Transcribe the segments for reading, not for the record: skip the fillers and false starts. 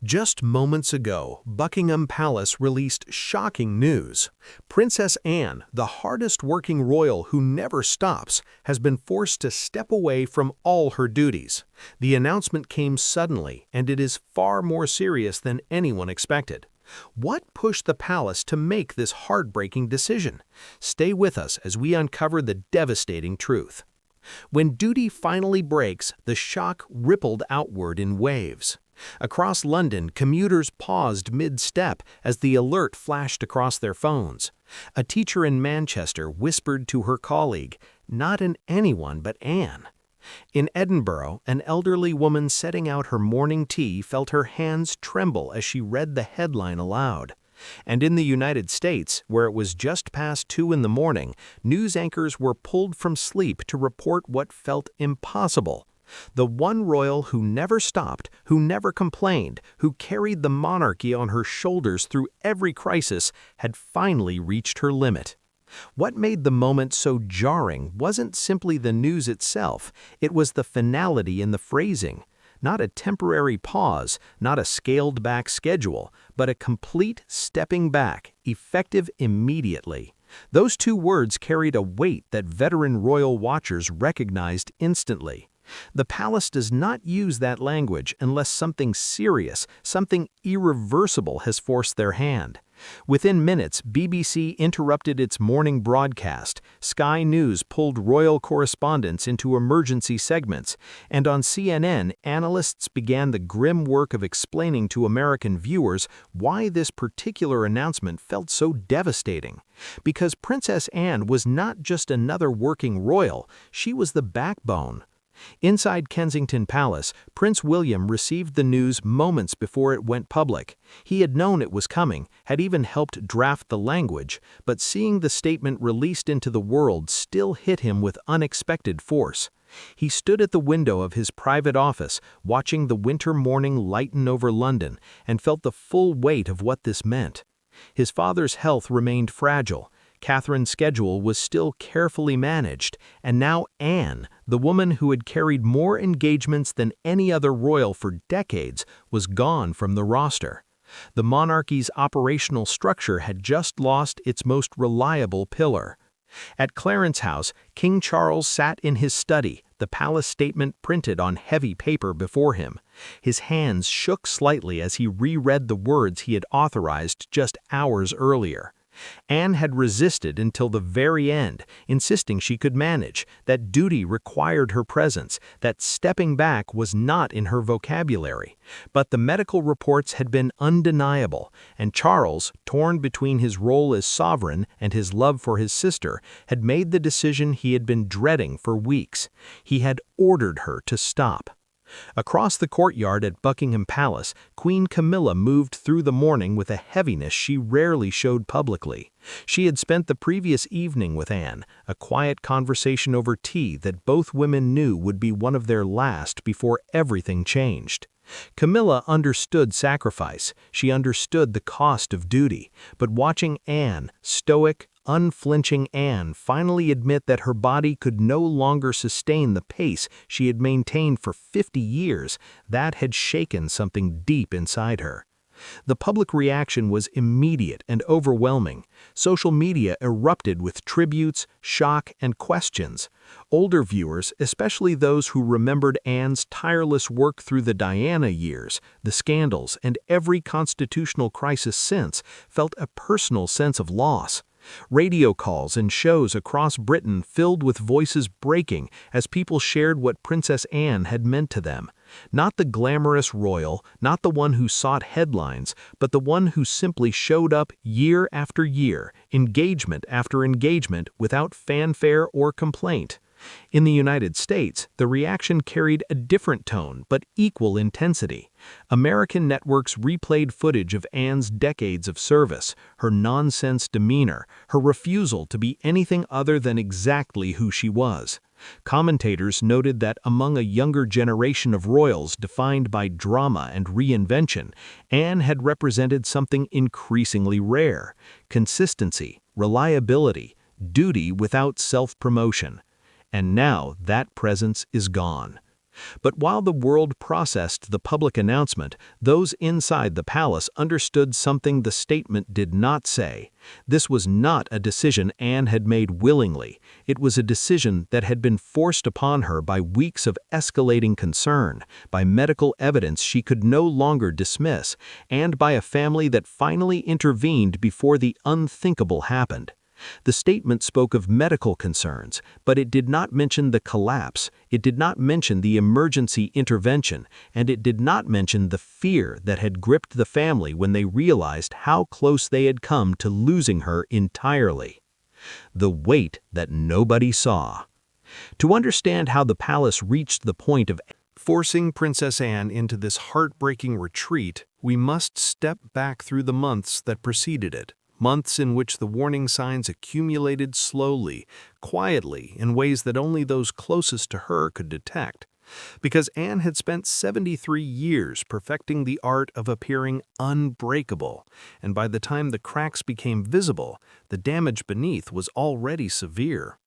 Just moments ago, Buckingham Palace released shocking news. Princess Anne, the hardest-working royal who never stops, has been forced to step away from all her duties. The announcement came suddenly, and it is far more serious than anyone expected. What pushed the palace to make this heartbreaking decision? Stay with us as we uncover the devastating truth. When duty finally breaks, the shock rippled outward in waves. Across London, commuters paused mid-step as the alert flashed across their phones. A teacher in Manchester whispered to her colleague, "Not an anyone but Anne." In Edinburgh, an elderly woman setting out her morning tea felt her hands tremble as she read the headline aloud. And in the United States, where it was just past 2 in the morning, news anchors were pulled from sleep to report what felt impossible. The one royal who never stopped, who never complained, who carried the monarchy on her shoulders through every crisis, had finally reached her limit. What made the moment so jarring wasn't simply the news itself, it was the finality in the phrasing. Not a temporary pause, not a scaled-back schedule, but a complete stepping back, effective immediately. Those two words carried a weight that veteran royal watchers recognized instantly. The palace does not use that language unless something serious, something irreversible has forced their hand. Within minutes, BBC interrupted its morning broadcast, Sky News pulled royal correspondents into emergency segments, and on CNN, analysts began the grim work of explaining to American viewers why this particular announcement felt so devastating. Because Princess Anne was not just another working royal, she was the backbone. Inside Kensington Palace, Prince William received the news moments before it went public. He had known it was coming, had even helped draft the language, but seeing the statement released into the world still hit him with unexpected force. He stood at the window of his private office, watching the winter morning lighten over London, and felt the full weight of what this meant. His father's health remained fragile. Catherine's schedule was still carefully managed, and now Anne, the woman who had carried more engagements than any other royal for decades, was gone from the roster. The monarchy's operational structure had just lost its most reliable pillar. At Clarence House, King Charles sat in his study, the palace statement printed on heavy paper before him. His hands shook slightly as he reread the words he had authorized just hours earlier. Anne had resisted until the very end, insisting she could manage, that duty required her presence, that stepping back was not in her vocabulary. But the medical reports had been undeniable, and Charles, torn between his role as sovereign and his love for his sister, had made the decision he had been dreading for weeks. He had ordered her to stop. Across the courtyard at Buckingham Palace, Queen Camilla moved through the morning with a heaviness she rarely showed publicly. She had spent the previous evening with Anne, a quiet conversation over tea that both women knew would be one of their last before everything changed. Camilla understood sacrifice, she understood the cost of duty, but watching Anne, stoic, unflinching Anne, finally admit that her body could no longer sustain the pace she had maintained for 50 years, that had shaken something deep inside her. The public reaction was immediate and overwhelming. Social media erupted with tributes, shock, and questions. Older viewers, especially those who remembered Anne's tireless work through the Diana years, the scandals, and every constitutional crisis since, felt a personal sense of loss. Radio calls and shows across Britain filled with voices breaking as people shared what Princess Anne had meant to them. Not the glamorous royal, not the one who sought headlines, but the one who simply showed up year after year, engagement after engagement, without fanfare or complaint. In the United States, the reaction carried a different tone but equal intensity. American networks replayed footage of Anne's decades of service, her nonsense demeanor, her refusal to be anything other than exactly who she was. Commentators noted that among a younger generation of royals defined by drama and reinvention, Anne had represented something increasingly rare: consistency, reliability, duty without self-promotion. And now that presence is gone. But while the world processed the public announcement, those inside the palace understood something the statement did not say. This was not a decision Anne had made willingly. It was a decision that had been forced upon her by weeks of escalating concern, by medical evidence she could no longer dismiss, and by a family that finally intervened before the unthinkable happened. The statement spoke of medical concerns, but it did not mention the collapse, it did not mention the emergency intervention, and it did not mention the fear that had gripped the family when they realized how close they had come to losing her entirely. The weight that nobody saw. To understand how the palace reached the point of forcing Princess Anne into this heartbreaking retreat, we must step back through the months that preceded it. Months in which the warning signs accumulated slowly, quietly, in ways that only those closest to her could detect. Because Anne had spent 73 years perfecting the art of appearing unbreakable, and by the time the cracks became visible, the damage beneath was already severe.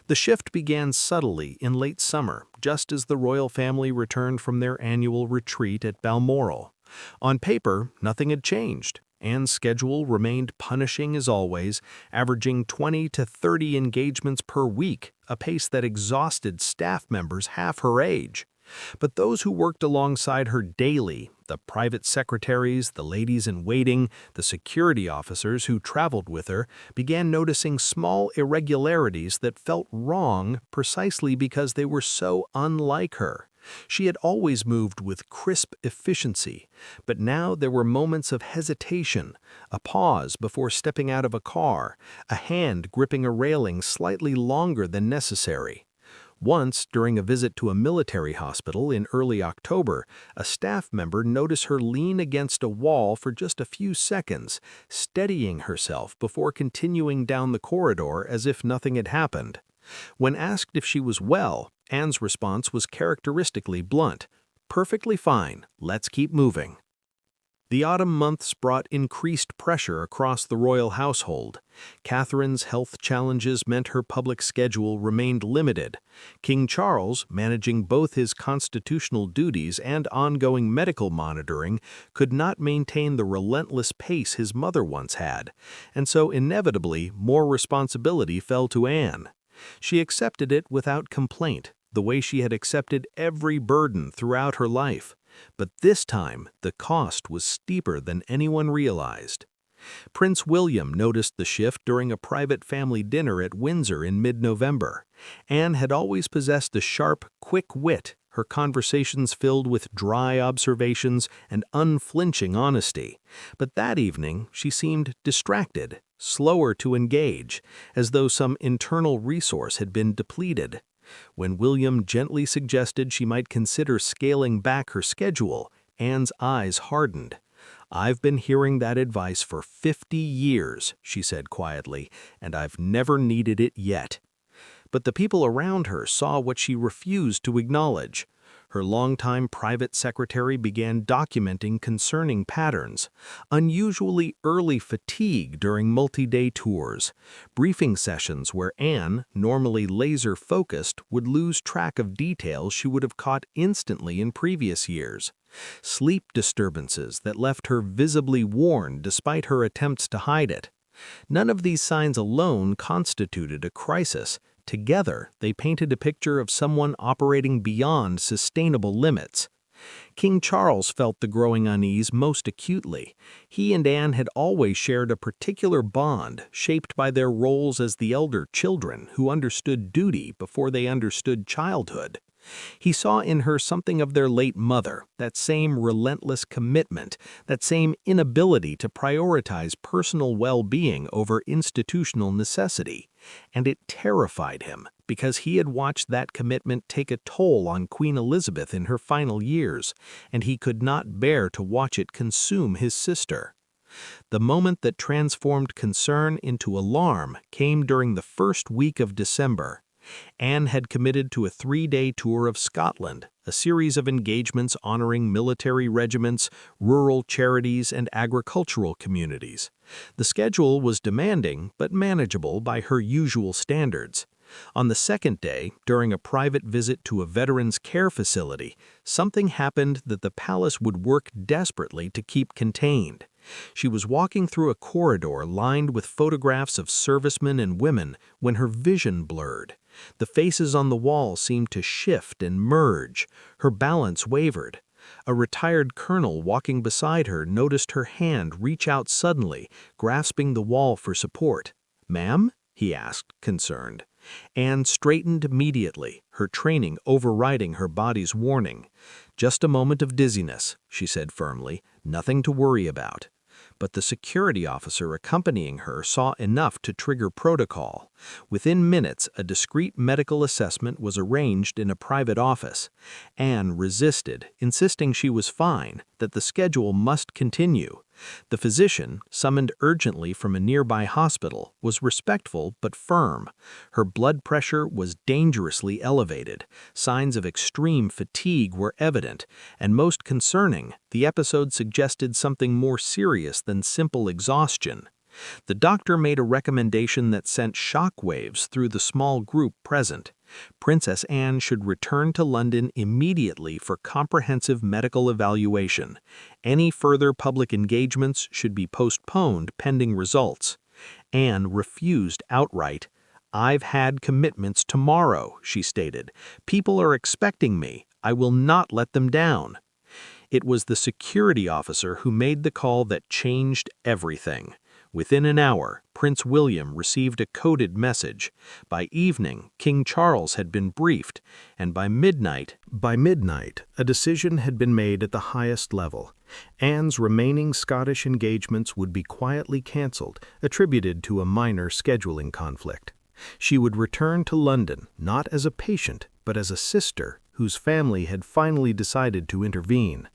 The shift began subtly in late summer, just as the royal family returned from their annual retreat at Balmoral. On paper, nothing had changed. Anne's schedule remained punishing as always, averaging 20 to 30 engagements per week, a pace that exhausted staff members half her age. But those who worked alongside her daily, the private secretaries, the ladies-in-waiting, the security officers who traveled with her, began noticing small irregularities that felt wrong precisely because they were so unlike her. She had always moved with crisp efficiency, but now there were moments of hesitation, a pause before stepping out of a car, a hand gripping a railing slightly longer than necessary. Once, during a visit to a military hospital in early October, a staff member noticed her lean against a wall for just a few seconds, steadying herself before continuing down the corridor as if nothing had happened. When asked if she was well, Anne's response was characteristically blunt. "Perfectly fine, let's keep moving." The autumn months brought increased pressure across the royal household. Catherine's health challenges meant her public schedule remained limited. King Charles, managing both his constitutional duties and ongoing medical monitoring, could not maintain the relentless pace his mother once had, and so inevitably more responsibility fell to Anne. She accepted it without complaint, the way she had accepted every burden throughout her life. But this time, the cost was steeper than anyone realized. Prince William noticed the shift during a private family dinner at Windsor in mid-November. Anne had always possessed a sharp, quick wit, her conversations filled with dry observations and unflinching honesty. But that evening, she seemed distracted, slower to engage, as though some internal resource had been depleted. When William gently suggested she might consider scaling back her schedule, Anne's eyes hardened. "I've been hearing that advice for 50 years, she said quietly, "and I've never needed it yet." But the people around her saw what she refused to acknowledge. Her longtime private secretary began documenting concerning patterns, unusually early fatigue during multi-day tours, briefing sessions where Anne, normally laser-focused, would lose track of details she would have caught instantly in previous years, sleep disturbances that left her visibly worn despite her attempts to hide it. None of these signs alone constituted a crisis. Together, they painted a picture of someone operating beyond sustainable limits. King Charles felt the growing unease most acutely. He and Anne had always shared a particular bond, shaped by their roles as the elder children who understood duty before they understood childhood. He saw in her something of their late mother, that same relentless commitment, that same inability to prioritize personal well-being over institutional necessity. And it terrified him, because he had watched that commitment take a toll on Queen Elizabeth in her final years, and he could not bear to watch it consume his sister. The moment that transformed concern into alarm came during the first week of December. Anne had committed to a 3-day tour of Scotland, a series of engagements honoring military regiments, rural charities, and agricultural communities. The schedule was demanding but manageable by her usual standards. On the second day, during a private visit to a veterans' care facility, something happened that the palace would work desperately to keep contained. She was walking through a corridor lined with photographs of servicemen and women when her vision blurred. The faces on the wall seemed to shift and merge. Her balance wavered. A retired colonel walking beside her noticed her hand reach out suddenly, grasping the wall for support. "Ma'am?" he asked, concerned. Anne straightened immediately, her training overriding her body's warning. "Just a moment of dizziness," she said firmly, "nothing to worry about." But the security officer accompanying her saw enough to trigger protocol. Within minutes, a discreet medical assessment was arranged in a private office. Anne resisted, insisting she was fine, that the schedule must continue. The physician, summoned urgently from a nearby hospital, was respectful but firm. Her blood pressure was dangerously elevated, signs of extreme fatigue were evident, and most concerning, the episode suggested something more serious than simple exhaustion. The doctor made a recommendation that sent shock waves through the small group present. Princess Anne should return to London immediately for comprehensive medical evaluation. Any further public engagements should be postponed pending results. Anne refused outright. "I've had commitments tomorrow," she stated. "People are expecting me. I will not let them down." It was the security officer who made the call that changed everything. Within an hour, Prince William received a coded message. By evening, King Charles had been briefed, and by midnight, a decision had been made at the highest level. Anne's remaining Scottish engagements would be quietly cancelled, attributed to a minor scheduling conflict. She would return to London, not as a patient, but as a sister whose family had finally decided to intervene.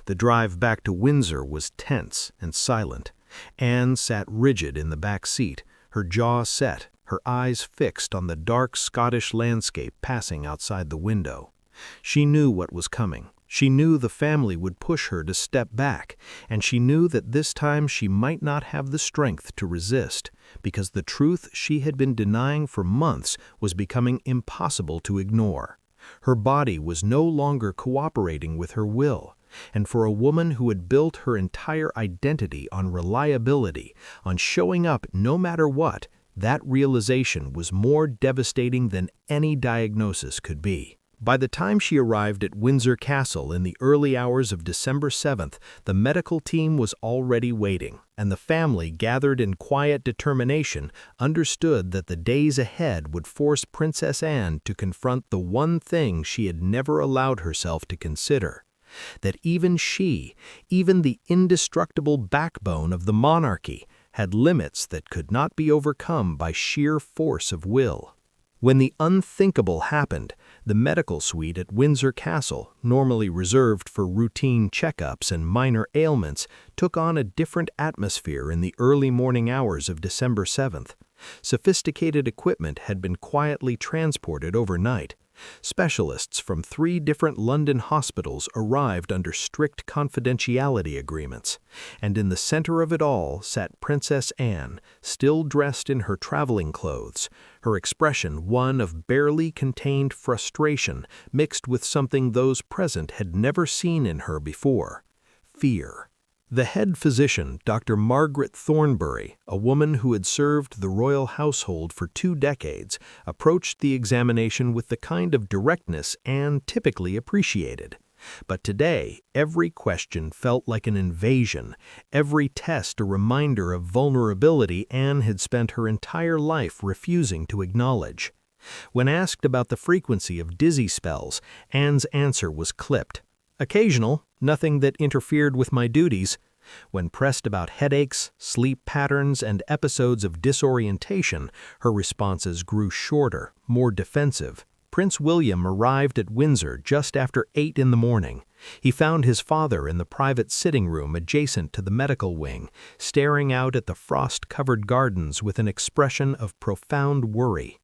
The drive back to Windsor was tense and silent. Anne sat rigid in the back seat, her jaw set, her eyes fixed on the dark Scottish landscape passing outside the window. She knew what was coming. She knew the family would push her to step back, and she knew that this time she might not have the strength to resist, because the truth she had been denying for months was becoming impossible to ignore. Her body was no longer cooperating with her will. And for a woman who had built her entire identity on reliability, on showing up no matter what, that realization was more devastating than any diagnosis could be. By the time she arrived at Windsor Castle in the early hours of December 7th, the medical team was already waiting, and the family, gathered in quiet determination, understood that the days ahead would force Princess Anne to confront the one thing she had never allowed herself to consider. That even she, even the indestructible backbone of the monarchy, had limits that could not be overcome by sheer force of will. When the unthinkable happened, the medical suite at Windsor Castle, normally reserved for routine checkups and minor ailments, took on a different atmosphere in the early morning hours of December 7th. Sophisticated equipment had been quietly transported overnight. Specialists from 3 different London hospitals arrived under strict confidentiality agreements, and in the center of it all sat Princess Anne, still dressed in her traveling clothes, her expression one of barely contained frustration mixed with something those present had never seen in her before: fear. The head physician, Dr. Margaret Thornbury, a woman who had served the royal household for 2 decades, approached the examination with the kind of directness Anne typically appreciated. But today, every question felt like an invasion, every test a reminder of vulnerability Anne had spent her entire life refusing to acknowledge. When asked about the frequency of dizzy spells, Anne's answer was clipped. "Occasional, nothing that interfered with my duties." When pressed about headaches, sleep patterns, and episodes of disorientation, her responses grew shorter, more defensive. Prince William arrived at Windsor just after 8 in the morning. He found his father in the private sitting room adjacent to the medical wing, staring out at the frost-covered gardens with an expression of profound worry.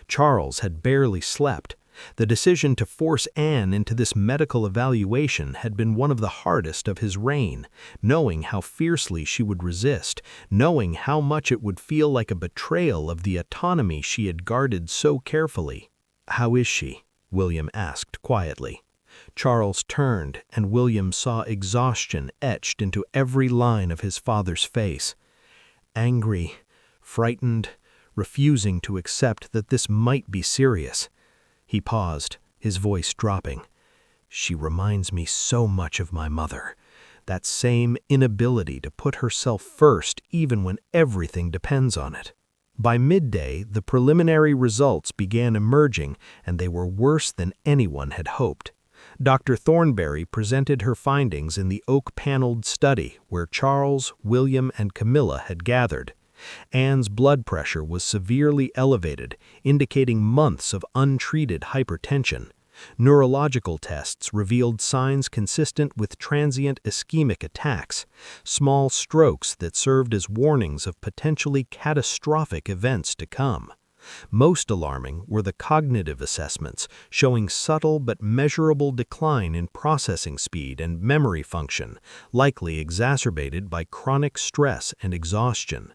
Charles had barely slept. The decision to force Anne into this medical evaluation had been one of the hardest of his reign, knowing how fiercely she would resist, knowing how much it would feel like a betrayal of the autonomy she had guarded so carefully. "How is she?" William asked quietly. Charles turned, and William saw exhaustion etched into every line of his father's face. Angry, frightened, refusing to accept that this might be serious. He paused, his voice dropping. "She reminds me so much of my mother. That same inability to put herself first even when everything depends on it." By midday, the preliminary results began emerging, and they were worse than anyone had hoped. Dr. Thornberry presented her findings in the oak-paneled study where Charles, William, and Camilla had gathered. Anne's blood pressure was severely elevated, indicating months of untreated hypertension. Neurological tests revealed signs consistent with transient ischemic attacks, small strokes that served as warnings of potentially catastrophic events to come. Most alarming were the cognitive assessments, showing subtle but measurable decline in processing speed and memory function, likely exacerbated by chronic stress and exhaustion.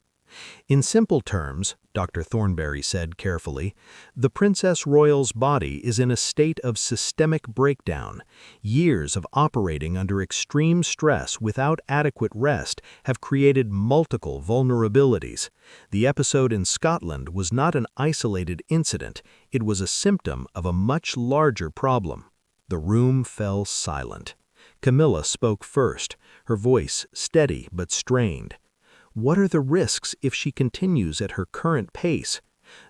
"In simple terms," Dr. Thornberry said carefully, "the Princess Royal's body is in a state of systemic breakdown. Years of operating under extreme stress without adequate rest have created multiple vulnerabilities. The episode in Scotland was not an isolated incident, it was a symptom of a much larger problem." The room fell silent. Camilla spoke first, her voice steady but strained. "What are the risks if she continues at her current pace?"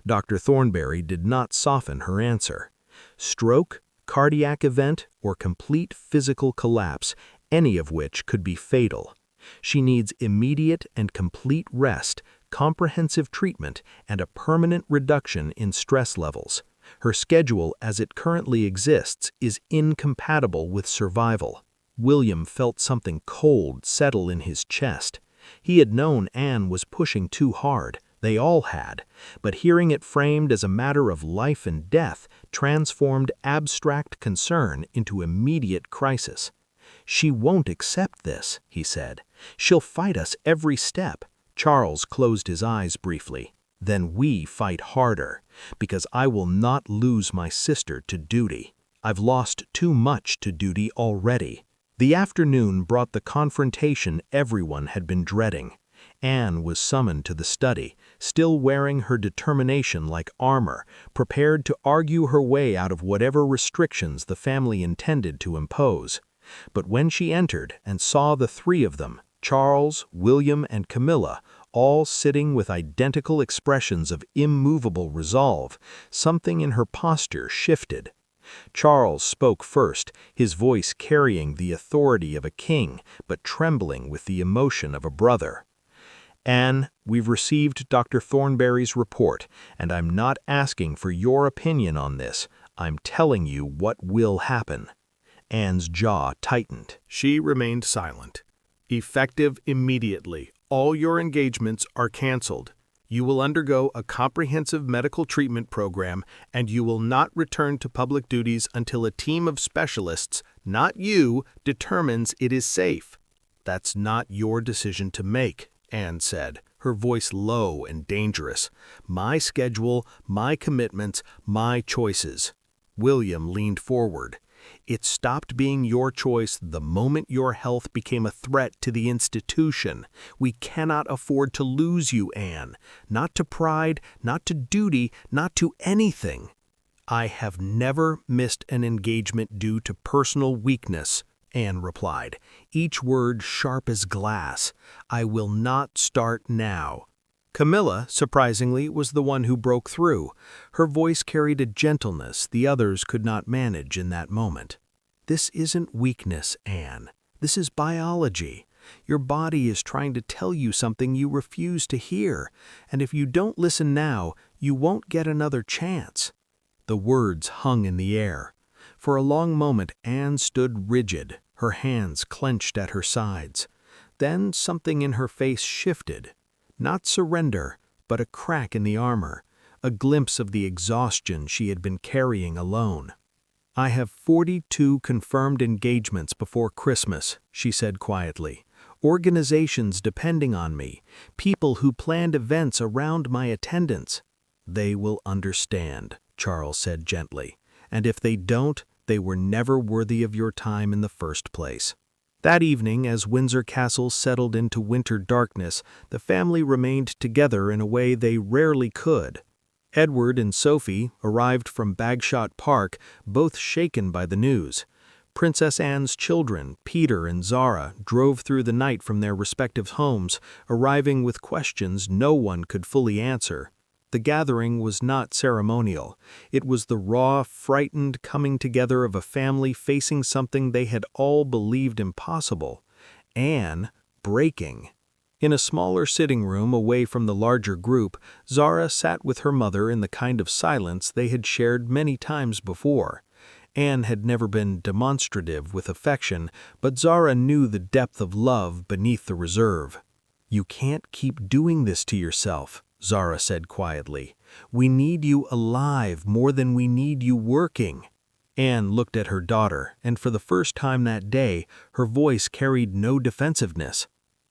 Dr. Thornberry did not soften her answer. "Stroke, cardiac event, or complete physical collapse, any of which could be fatal. She needs immediate and complete rest, comprehensive treatment, and a permanent reduction in stress levels. Her schedule as it currently exists is incompatible with survival." William felt something cold settle in his chest. He had known Anne was pushing too hard, they all had, but hearing it framed as a matter of life and death transformed abstract concern into immediate crisis. "She won't accept this," he said. "She'll fight us every step." Charles closed his eyes briefly. "Then we fight harder, because I will not lose my sister to duty. I've lost too much to duty already." The afternoon brought the confrontation everyone had been dreading. Anne was summoned to the study, still wearing her determination like armor, prepared to argue her way out of whatever restrictions the family intended to impose. But when she entered and saw the three of them, Charles, William, and Camilla, all sitting with identical expressions of immovable resolve, something in her posture shifted. Charles spoke first, his voice carrying the authority of a king, but trembling with the emotion of a brother. "Anne, we've received Dr. Thornberry's report, and I'm not asking for your opinion on this. I'm telling you what will happen." Anne's jaw tightened. She remained silent. "Effective immediately. All your engagements are canceled. You will undergo a comprehensive medical treatment program, and you will not return to public duties until a team of specialists, not you, determines it is safe." "That's not your decision to make," Anne said, her voice low and dangerous. "My schedule, my commitments, my choices." William leaned forward. "It stopped being your choice the moment your health became a threat to the institution. We cannot afford to lose you, Anne. Not to pride, not to duty, not to anything." "I have never missed an engagement due to personal weakness," Anne replied, each word sharp as glass. "I will not start now." Camilla, surprisingly, was the one who broke through. Her voice carried a gentleness the others could not manage in that moment. "This isn't weakness, Anne. This is biology. Your body is trying to tell you something you refuse to hear, and if you don't listen now, you won't get another chance." The words hung in the air. For a long moment Anne stood rigid, her hands clenched at her sides. Then something in her face shifted. Not surrender, but a crack in the armor, a glimpse of the exhaustion she had been carrying alone. "I have 42 confirmed engagements before Christmas," she said quietly. "Organizations depending on me, people who planned events around my attendance." "They will understand," Charles said gently. "And if they don't, they were never worthy of your time in the first place." That evening, as Windsor Castle settled into winter darkness, the family remained together in a way they rarely could. Edward and Sophie arrived from Bagshot Park, both shaken by the news. Princess Anne's children, Peter and Zara, drove through the night from their respective homes, arriving with questions no one could fully answer. The gathering was not ceremonial. It was the raw, frightened coming together of a family facing something they had all believed impossible. Anne breaking. In a smaller sitting room away from the larger group, Zara sat with her mother in the kind of silence they had shared many times before. Anne had never been demonstrative with affection, but Zara knew the depth of love beneath the reserve. "You can't keep doing this to yourself," Zara said quietly. "We need you alive more than we need you working." Anne looked at her daughter, and for the first time that day, her voice carried no defensiveness.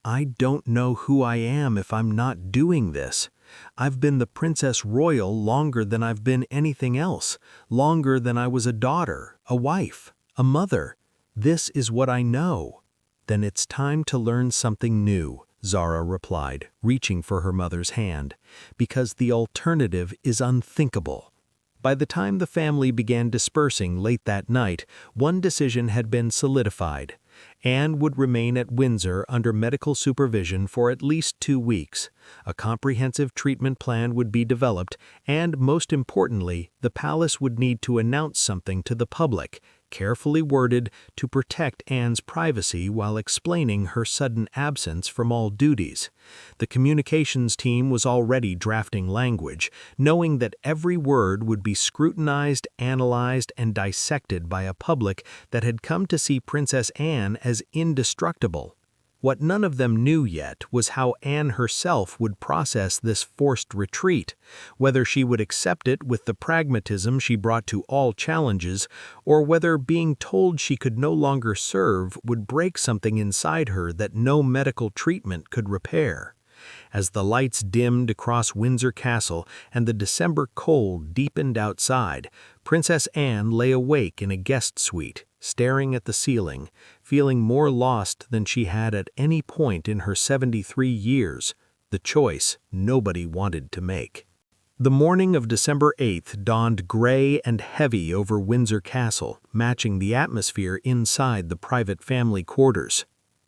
"I don't know who I am if I'm not doing this. I've been the Princess Royal longer than I've been anything else, longer than I was a daughter, a wife, a mother. This is what I know." "Then it's time to learn something new," Zara replied, reaching for her mother's hand, "because the alternative is unthinkable." By the time the family began dispersing late that night, one decision had been solidified. Anne would remain at Windsor under medical supervision for at least 2 weeks. A comprehensive treatment plan would be developed, and, most importantly, the palace would need to announce something to the public, carefully worded to protect Anne's privacy while explaining her sudden absence from all duties. The communications team was already drafting language, knowing that every word would be scrutinized, analyzed, and dissected by a public that had come to see Princess Anne as indestructible. What none of them knew yet was how Anne herself would process this forced retreat, whether she would accept it with the pragmatism she brought to all challenges, or whether being told she could no longer serve would break something inside her that no medical treatment could repair. As the lights dimmed across Windsor Castle and the December cold deepened outside, Princess Anne lay awake in a guest suite, staring at the ceiling, feeling more lost than she had at any point in her 73 years, the choice nobody wanted to make. The morning of December 8th dawned gray and heavy over Windsor Castle, matching the atmosphere inside the private family quarters.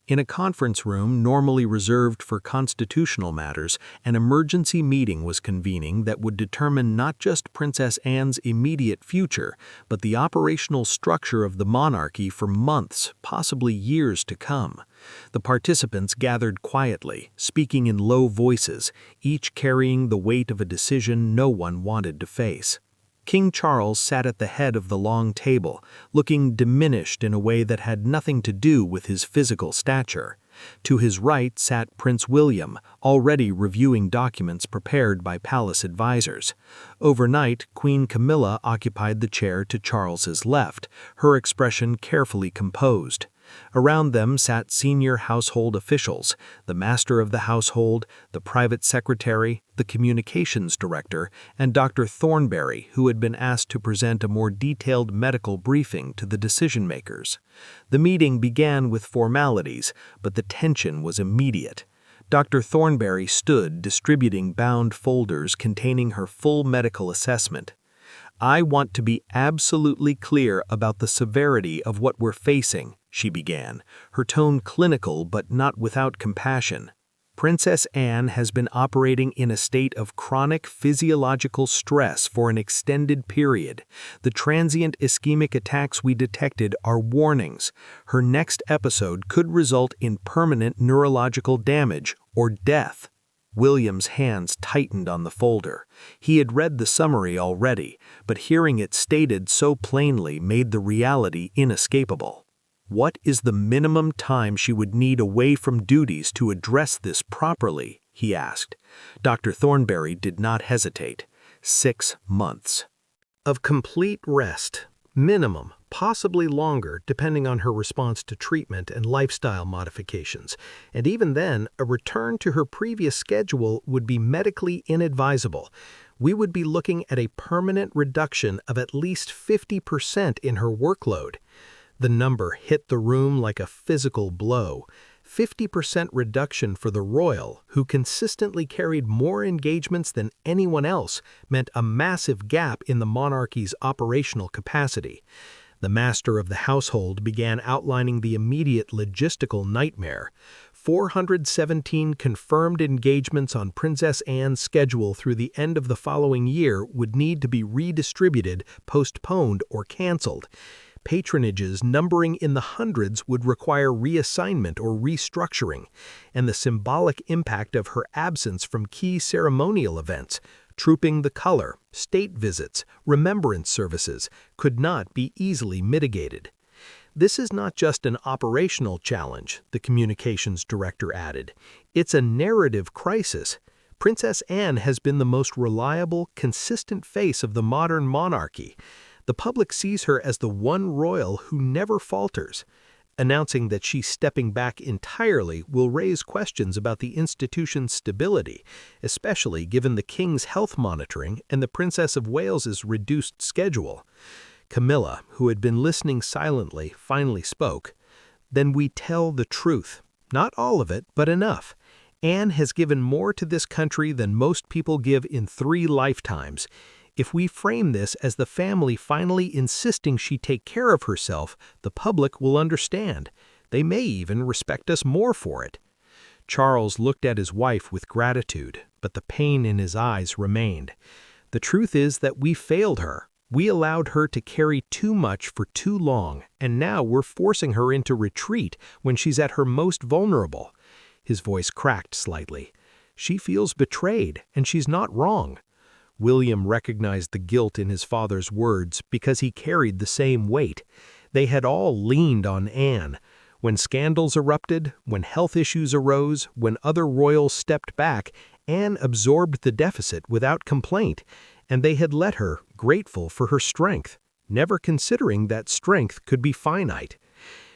In a conference room normally reserved for constitutional matters, an emergency meeting was convening that would determine not just Princess Anne's immediate future, but the operational structure of the monarchy for months, possibly years to come. The participants gathered quietly, speaking in low voices, each carrying the weight of a decision no one wanted to face. King Charles sat at the head of the long table, looking diminished in a way that had nothing to do with his physical stature. To his right sat Prince William, already reviewing documents prepared by palace advisors. Overnight, Queen Camilla occupied the chair to Charles's left, her expression carefully composed. Around them sat senior household officials, the master of the household, the private secretary, the communications director, and Dr. Thornberry, who had been asked to present a more detailed medical briefing to the decision-makers. The meeting began with formalities, but the tension was immediate. Dr. Thornberry stood distributing bound folders containing her full medical assessment. "I want to be absolutely clear about the severity of what we're facing," she began, her tone clinical but not without compassion. "Princess Anne has been operating in a state of chronic physiological stress for an extended period. The transient ischemic attacks we detected are warnings. Her next episode could result in permanent neurological damage or death." William's hands tightened on the folder. He had read the summary already, but hearing it stated so plainly made the reality inescapable. "What is the minimum time she would need away from duties to address this properly?" he asked. Dr. Thornberry did not hesitate. 6 months. Of complete rest, minimum, possibly longer depending on her response to treatment and lifestyle modifications, and even then, a return to her previous schedule would be medically inadvisable. We would be looking at a permanent reduction of at least 50% in her workload. The number hit the room like a physical blow. 50% reduction for the royal, who consistently carried more engagements than anyone else, meant a massive gap in the monarchy's operational capacity. The master of the household began outlining the immediate logistical nightmare. 417 confirmed engagements on Princess Anne's schedule through the end of the following year would need to be redistributed, postponed, or canceled. Patronages numbering in the hundreds would require reassignment or restructuring, and the symbolic impact of her absence from key ceremonial events, trooping the color, state visits, remembrance services, could not be easily mitigated. This is not just an operational challenge, the communications director added. It's a narrative crisis. Princess Anne has been the most reliable, consistent face of the modern monarchy. The public sees her as the one royal who never falters. Announcing that she's stepping back entirely will raise questions about the institution's stability, especially given the King's health monitoring and the Princess of Wales's reduced schedule. Camilla, who had been listening silently, finally spoke. "Then we tell the truth. Not all of it, but enough. Anne has given more to this country than most people give in 3 lifetimes. If we frame this as the family finally insisting she take care of herself, the public will understand. They may even respect us more for it." Charles looked at his wife with gratitude, but the pain in his eyes remained. "The truth is that we failed her. We allowed her to carry too much for too long, and now we're forcing her into retreat when she's at her most vulnerable." His voice cracked slightly. "She feels betrayed, and she's not wrong." William recognized the guilt in his father's words because he carried the same weight. They had all leaned on Anne. When scandals erupted, when health issues arose, when other royals stepped back, Anne absorbed the deficit without complaint, and they had let her, grateful for her strength, never considering that strength could be finite.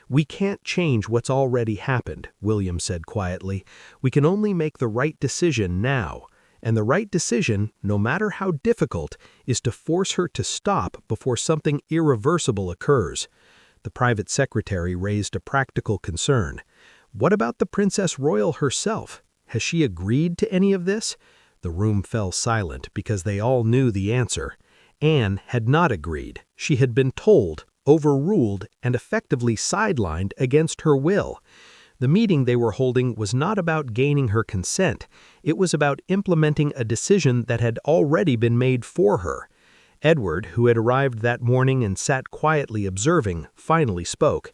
"We can't change what's already happened," William said quietly. "We can only make the right decision now. And the right decision, no matter how difficult, is to force her to stop before something irreversible occurs." The private secretary raised a practical concern. "What about the Princess Royal herself? Has she agreed to any of this?" The room fell silent because they all knew the answer. Anne had not agreed. She had been told, overruled, and effectively sidelined against her will. The meeting they were holding was not about gaining her consent. It was about implementing a decision that had already been made for her. Edward, who had arrived that morning and sat quietly observing, finally spoke.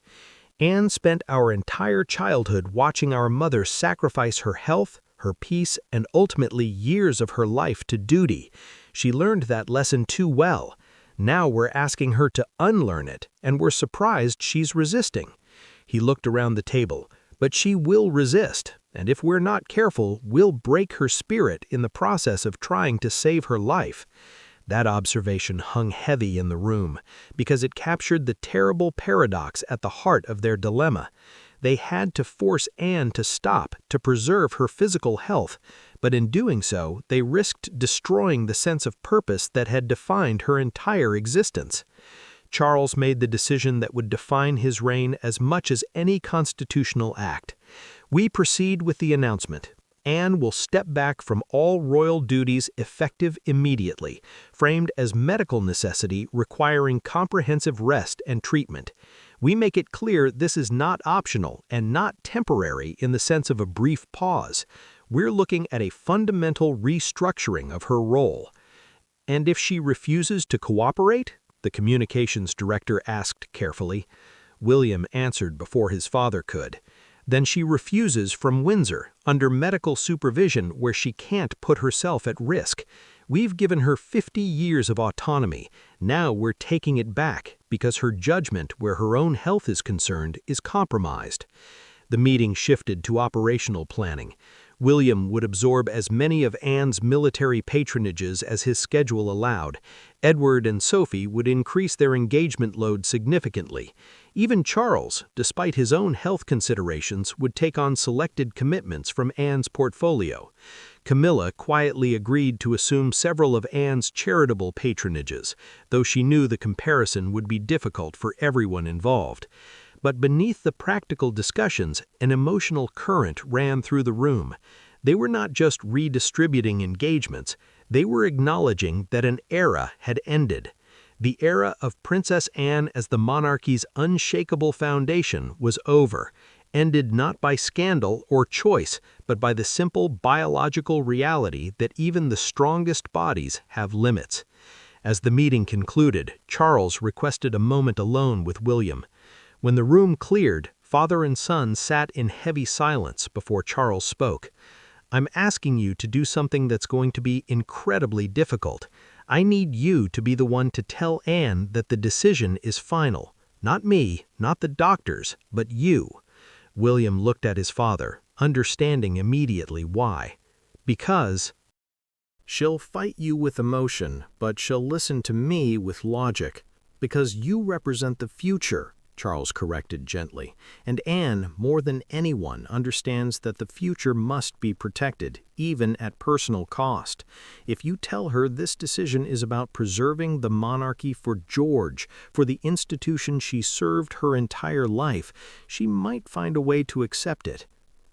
"Anne spent our entire childhood watching our mother sacrifice her health, her peace, and ultimately years of her life to duty. She learned that lesson too well. Now we're asking her to unlearn it, and we're surprised she's resisting." He looked around the table. "But she will resist, and if we're not careful, we'll break her spirit in the process of trying to save her life." That observation hung heavy in the room, because it captured the terrible paradox at the heart of their dilemma. They had to force Anne to stop to preserve her physical health, but in doing so, they risked destroying the sense of purpose that had defined her entire existence. Charles made the decision that would define his reign as much as any constitutional act. "We proceed with the announcement. Anne will step back from all royal duties effective immediately, framed as medical necessity requiring comprehensive rest and treatment. We make it clear this is not optional and not temporary in the sense of a brief pause. We're looking at a fundamental restructuring of her role." "And if she refuses to cooperate?" the communications director asked carefully. William answered before his father could. "Then she refuses from Windsor, under medical supervision where she can't put herself at risk. We've given her 50 years of autonomy. Now we're taking it back because her judgment where her own health is concerned is compromised." The meeting shifted to operational planning. William would absorb as many of Anne's military patronages as his schedule allowed. Edward and Sophie would increase their engagement load significantly. Even Charles, despite his own health considerations, would take on selected commitments from Anne's portfolio. Camilla quietly agreed to assume several of Anne's charitable patronages, though she knew the comparison would be difficult for everyone involved. But beneath the practical discussions, an emotional current ran through the room. They were not just redistributing engagements, they were acknowledging that an era had ended. The era of Princess Anne as the monarchy's unshakable foundation was over, ended not by scandal or choice, but by the simple biological reality that even the strongest bodies have limits. As the meeting concluded, Charles requested a moment alone with William. When the room cleared, father and son sat in heavy silence before Charles spoke. "I'm asking you to do something that's going to be incredibly difficult. I need you to be the one to tell Anne that the decision is final. Not me, not the doctors, but you." William looked at his father, understanding immediately why. "Because she'll fight you with emotion, but she'll listen to me with logic. Because you represent the future," Charles corrected gently, "and Anne, more than anyone, understands that the future must be protected, even at personal cost. If you tell her this decision is about preserving the monarchy for George, for the institution she served her entire life, she might find a way to accept it."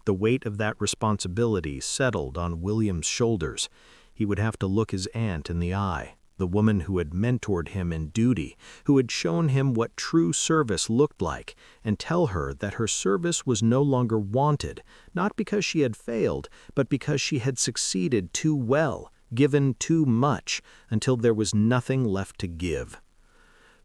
The weight of that responsibility settled on William's shoulders. He would have to look his aunt in the eye, the woman who had mentored him in duty, who had shown him what true service looked like, and tell her that her service was no longer wanted, not because she had failed, but because she had succeeded too well, given too much, until there was nothing left to give.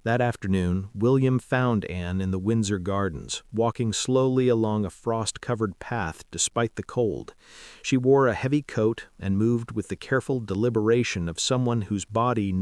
That afternoon, William found Anne in the Windsor Gardens, walking slowly along a frost-covered path despite the cold. She wore a heavy coat and moved with the careful deliberation of someone whose body